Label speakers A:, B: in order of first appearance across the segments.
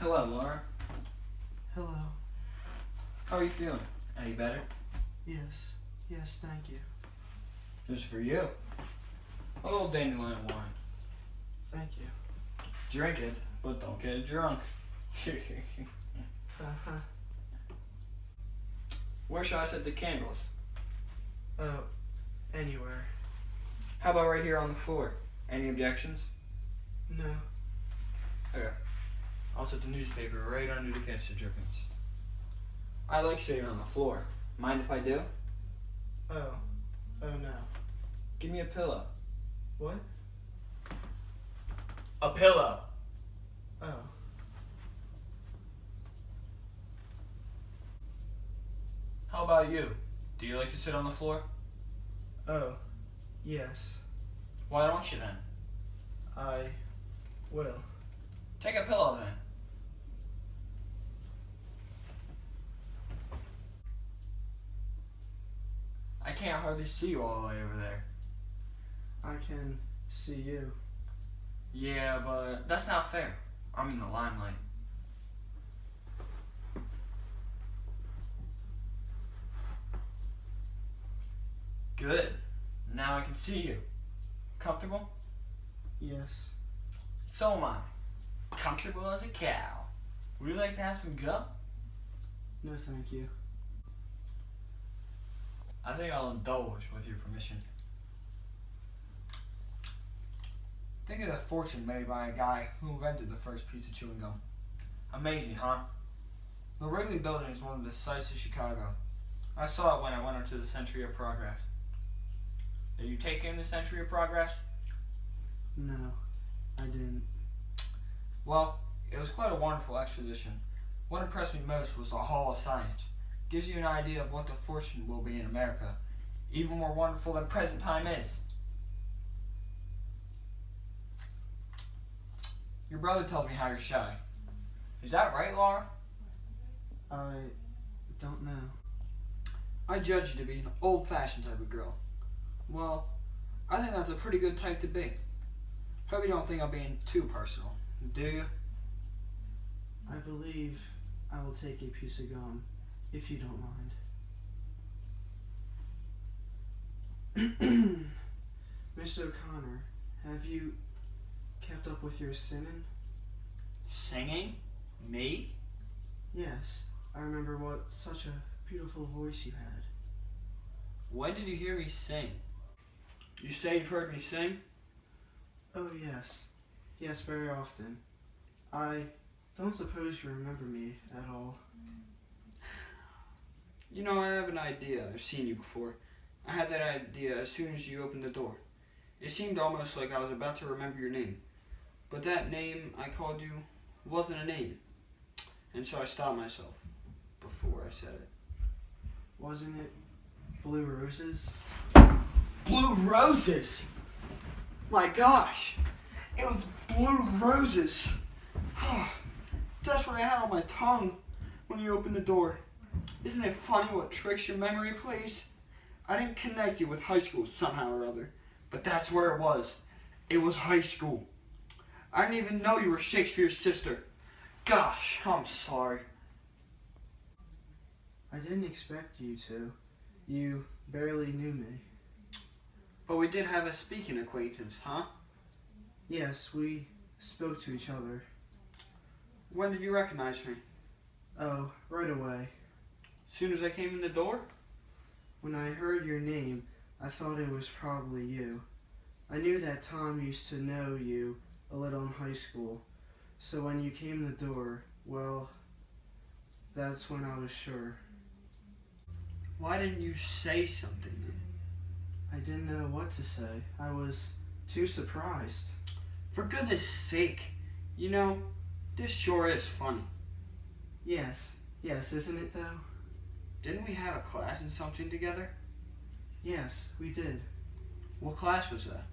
A: hello, Laura.
B: Hello.
A: How are you feeling? Any better?
B: Yes. Yes, thank you.
A: Just for you. A little dandelion wine.
B: Thank you.
A: Drink it, but don't get drunk.
B: Uh-huh.
A: Where should I set the candles?
B: Oh, anywhere.
A: How about right here on the floor? Any objections?
B: No.
A: Okay. I'll set the newspaper right under the canister drippings. I like sitting on the floor. Mind if I do?
B: Oh. Oh, no.
A: Give me a pillow.
B: What?
A: A pillow!
B: Oh.
A: How about you? Do you like to sit on the floor?
B: Oh. Yes.
A: Why don't you then?
B: I will.
A: Take a pillow then. I can't hardly see you all the way over there.
B: I can see you.
A: Yeah, but that's not fair. I'm in the limelight. Good. Now I can see you. Comfortable?
B: Yes.
A: So am I. Comfortable as a cow. Would you like to have some gum?
B: No, thank you.
A: I think I'll indulge with your permission. Think of the fortune made by a guy who invented the first piece of chewing gum. Amazing, huh? The Wrigley Building is one of the sights of Chicago. I saw it when I went up to the Century of Progress. Did you take in the Century of Progress?
B: No, I didn't.
A: Well, it was quite a wonderful exposition. What impressed me most was the Hall of Science. Gives you an idea of what the fortune will be in America. Even more wonderful than present time is. Your brother tells me how you're shy. Is that right, Laura?
B: I don't know.
A: I judge you to be an old-fashioned type of girl. Well, I think that's a pretty good type to be. Hope you don't think I'm being too personal. Do you?
B: I believe I will take a piece of gum, if you don't mind. Mr. O'Connor, have you kept up with your singing?
A: Singing? Me?
B: Yes. I remember what such a beautiful voice you had.
A: When did you hear me sing? You say you've heard me sing?
B: Oh, yes. Yes, very often. I don't suppose you remember me at all.
A: You know, I have an idea. I've seen you before. I had that idea as soon as you opened the door. It seemed almost like I was about to remember your name. But that name I called you wasn't a name. And so I stopped myself before I said it.
B: Wasn't it Blue Roses?
A: Blue roses! My gosh! It was blue roses! That's what I had on my tongue when you opened the door. Isn't it funny what tricks your memory plays? I didn't connect you with high school somehow or other, but that's where it was. It was high school. I didn't even know you were Shakespeare's sister. Gosh, I'm sorry.
B: I didn't expect you to. You barely knew me.
A: But we did have a speaking acquaintance, huh?
B: Yes, we spoke to each other.
A: When did you recognize me?
B: Oh, right away.
A: Soon as I came in the door?
B: When I heard your name, I thought it was probably you. I knew that Tom used to know you a little in high school, so when you came in the door, well, that's when I was sure.
A: Why didn't you say something then?
B: I didn't know what to say. I was too surprised.
A: For goodness sake, you know, this sure is funny.
B: Yes, isn't it though?
A: Didn't we have a class in something together?
B: Yes, we did.
A: What class was that?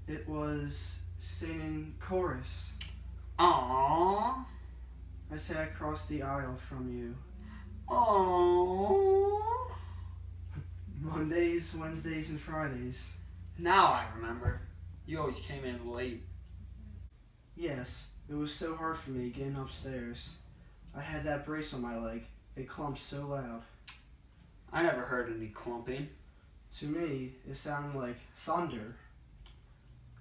B: It was singing chorus.
A: Aww.
B: I sat across the aisle from you.
A: Aww.
B: Mondays, Wednesdays, and Fridays.
A: Now I remember. You always came in late.
B: Yes, It was so hard for me getting upstairs. I had that brace on my leg. It clumped so loud.
A: I never heard any clumping.
B: To me, it sounded like thunder.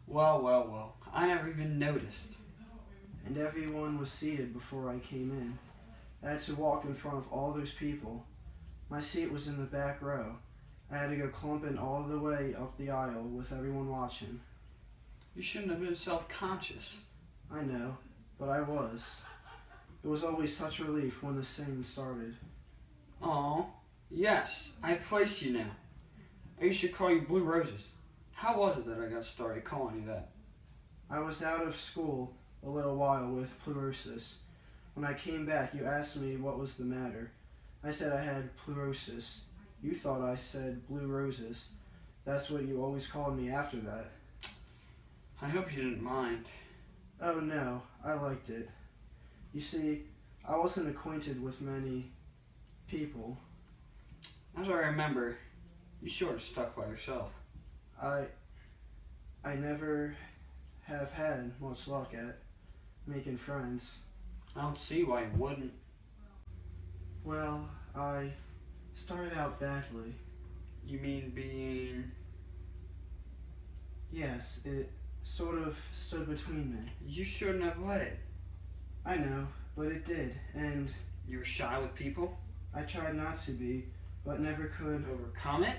A: Well. I never even noticed.
B: And everyone was seated before I came in. I had to walk in front of all those people. My seat was in the back row. I had to go clumping all the way up the aisle with everyone watching.
A: You shouldn't have been self-conscious.
B: I know, but I was. It was always such a relief when the singing started.
A: Oh, yes, I place you now. I used to call you Blue Roses. How was it that I got started calling you that?
B: I was out of school a little while with pleurosis. When I came back, you asked me what was the matter. I said I had pleurosis. You thought I said Blue Roses. That's what you always called me after that.
A: I hope you didn't mind.
B: Oh no, I liked it. You see, I wasn't acquainted with many people.
A: As I remember, you sort of stuck by yourself.
B: I never have had much luck at making friends.
A: I don't see why you wouldn't.
B: Well, I started out badly.
A: You mean being...
B: Yes, it sort of stood between me.
A: You shouldn't have let it.
B: I know, but it did, and
A: You were shy with people?
B: I tried not to be, but never could.
A: Overcome it?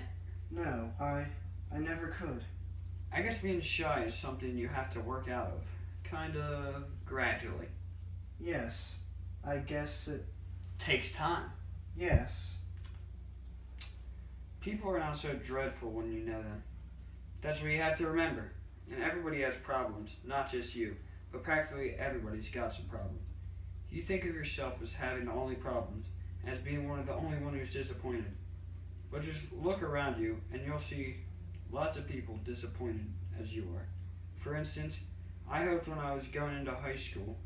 B: No, I never could.
A: I guess being shy is something you have to work out of. Kind of gradually.
B: Yes, I guess it,
A: Takes time.
B: yes.
A: People are not so dreadful when you know them. That's what you have to remember. And everybody has problems, not just you, but practically everybody's got some problems. You think of yourself as having the only problems, as being one of the only one who's disappointed. But just look around you and you'll see lots of people disappointed as you are. For instance, I hoped when I was going into high school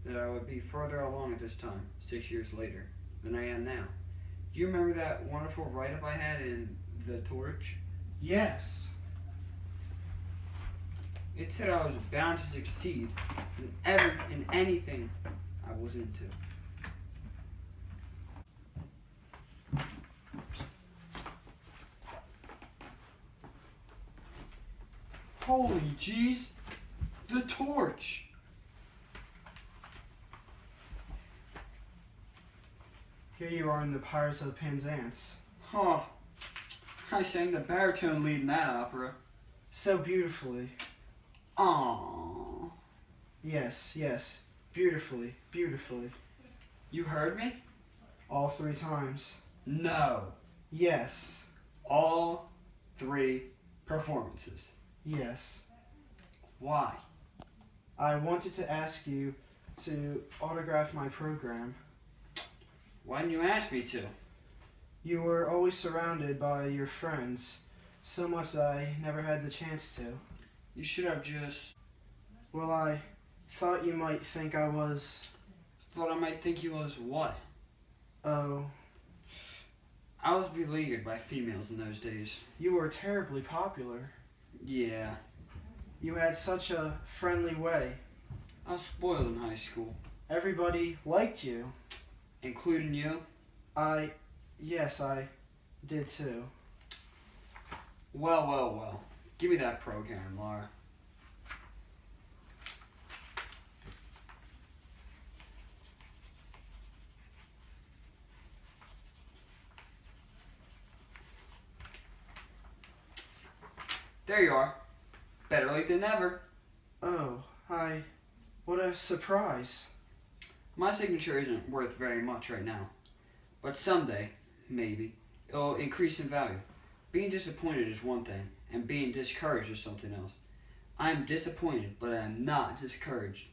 A: that I would be further along at this time, 6 years later, than I am now. Do you remember that wonderful write-up I had in The Torch?
B: Yes.
A: It said I was bound to succeed in anything I was into. Holy jeez! The Torch!
B: Here you are in the Pirates of Penzance.
A: Huh. I sang the baritone lead in that opera.
B: So beautifully.
A: Aww.
B: Yes. Beautifully.
A: You heard me?
B: All 3 times.
A: No.
B: Yes.
A: All 3 performances.
B: Yes.
A: Why?
B: I wanted to ask you to autograph my program.
A: Why didn't you ask me to?
B: You were always surrounded by your friends, so much that I never had the chance to.
A: You should have just
B: Well, I thought you might think I was...
A: thought I might think you was what?
B: Oh,
A: I was beleaguered by females in those days.
B: you were terribly popular.
A: Yeah.
B: You had such a friendly way.
A: I was spoiled in high school.
B: Everybody liked you.
A: Including you?
B: Yes, I did too.
A: Well. Give me that program, Laura. There you are. Better late than never.
B: Oh, what a surprise.
A: My signature isn't worth very much right now. But someday, maybe, it'll increase in value. Being disappointed is one thing, and being discouraged is something else. I am disappointed, but I am not discouraged.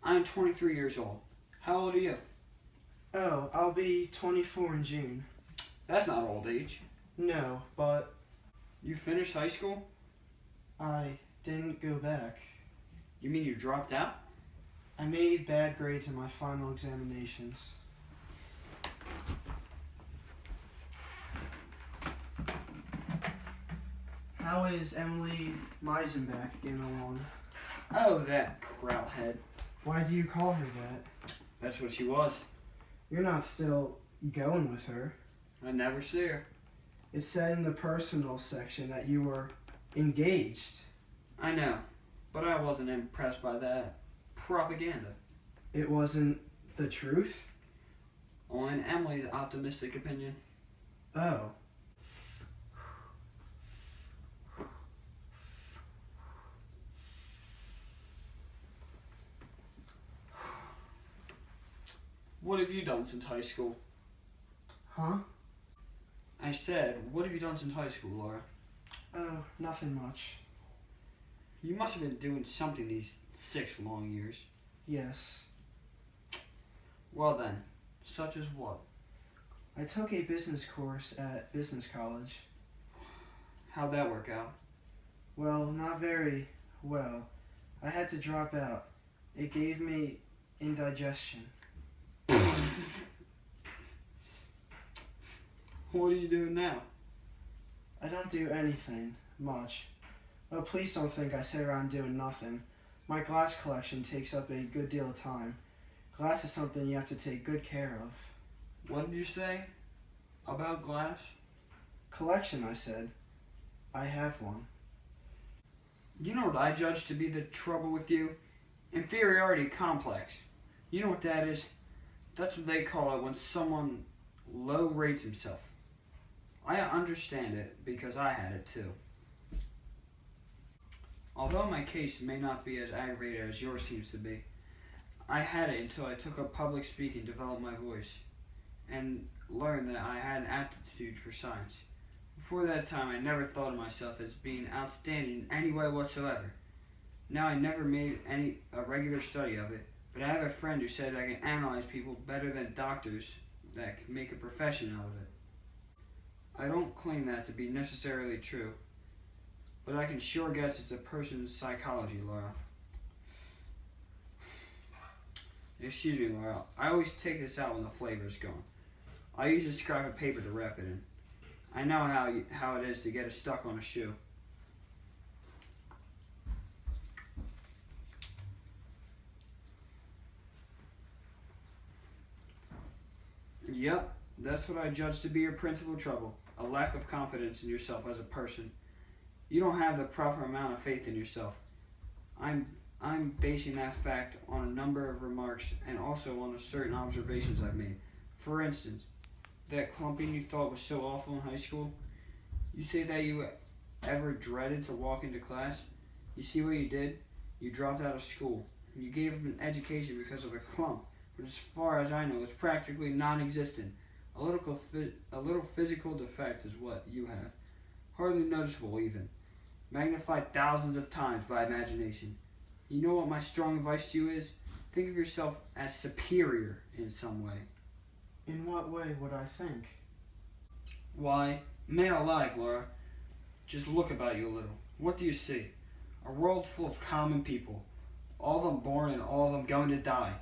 A: I am 23 years old. How old are you?
B: Oh, I'll be 24 in June.
A: That's not old age.
B: No, but
A: You finished high school?
B: I didn't go back.
A: You mean you dropped out?
B: I made bad grades in my final examinations. How is Emily Meisenbach getting along?
A: Oh, that krauthead.
B: Why do you call her that?
A: That's what she was.
B: You're not still going with her.
A: I never see her.
B: It said in the personal section that you were engaged.
A: I know, but I wasn't impressed by that propaganda.
B: It wasn't the truth?
A: Only in Emily's optimistic opinion.
B: Oh.
A: What have you done since high school?
B: Huh?
A: I said, what have you done since high school, Laura?
B: Oh, nothing much.
A: You must have been doing something these 6 long years.
B: Yes.
A: Well then, such as what?
B: I took a business course at business college.
A: How'd that work out?
B: Well, not very well. I had to drop out. It gave me indigestion.
A: What are you doing now?
B: I don't do anything much. Oh, please don't think I sit around doing nothing. My glass collection takes up a good deal of time. Glass is something you have to take good care of.
A: What did you say about glass?
B: Collection, I said. I have one.
A: You know what I judge to be the trouble with you? Inferiority complex. You know what that is? That's what they call it when someone low rates himself. I understand it because I had it too. Although my case may not be as aggravated as yours seems to be, I had it until I took up public speaking, developed my voice, and learned that I had an aptitude for science. Before that time, I never thought of myself as being outstanding in any way whatsoever. Now, I never made a regular study of it, but I have a friend who said I can analyze people better than doctors that can make a profession out of it. I don't claim that to be necessarily true, but I can sure guess it's a person's psychology, Laura. Excuse me, Laura. I always take this out when the flavor's gone. I usually scrap a paper to wrap it in. I know how it is to get it stuck on a shoe. Yep, that's what I judge to be your principal trouble. A lack of confidence in yourself as a person. You don't have the proper amount of faith in yourself. I'm basing that fact on a number of remarks and also on certain observations I've made. For instance, that clumping you thought was so awful in high school, you say that you ever dreaded to walk into class. You see what you did? You dropped out of school. You gave up an education because of a clump, which as far as I know is practically non-existent. A little physical defect is what you have. Hardly noticeable even. Magnified thousands of times by imagination. You know what my strong advice to you is? Think of yourself as superior in some way.
B: In what way would I think?
A: Why, man alive, Laura. Just look about you a little. What do you see? A world full of common people. All of them born and all of them going to die.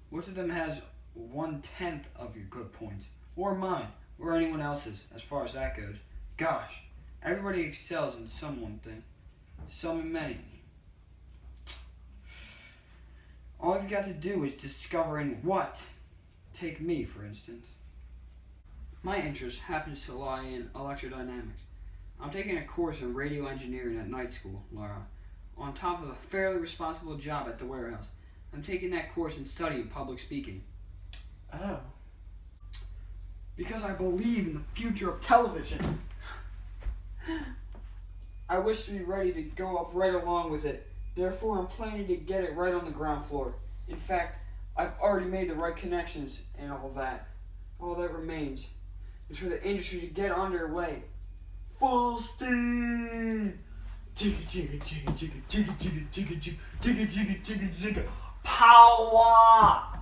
A: Which of them has 1/10 of your good points? Or mine, or anyone else's, as far as that goes. Gosh, everybody excels in some one thing. Some in many. All you've got to do is discover in what. Take me, for instance. My interest happens to lie in electrodynamics. I'm taking a course in radio engineering at night school, Laura, on top of a fairly responsible job at the warehouse. I'm taking that course and studying public speaking.
B: Oh.
A: Because I believe in the future of television. I wish to be ready to go up right along with it. Therefore, I'm planning to get it right on the ground floor. In fact, I've already made the right connections and all that. All that remains is for the industry to get underway. Full steam! Jigga jigga jigga jigga jigga jigga jigga jigga jigga jigga jigga jigga. Power!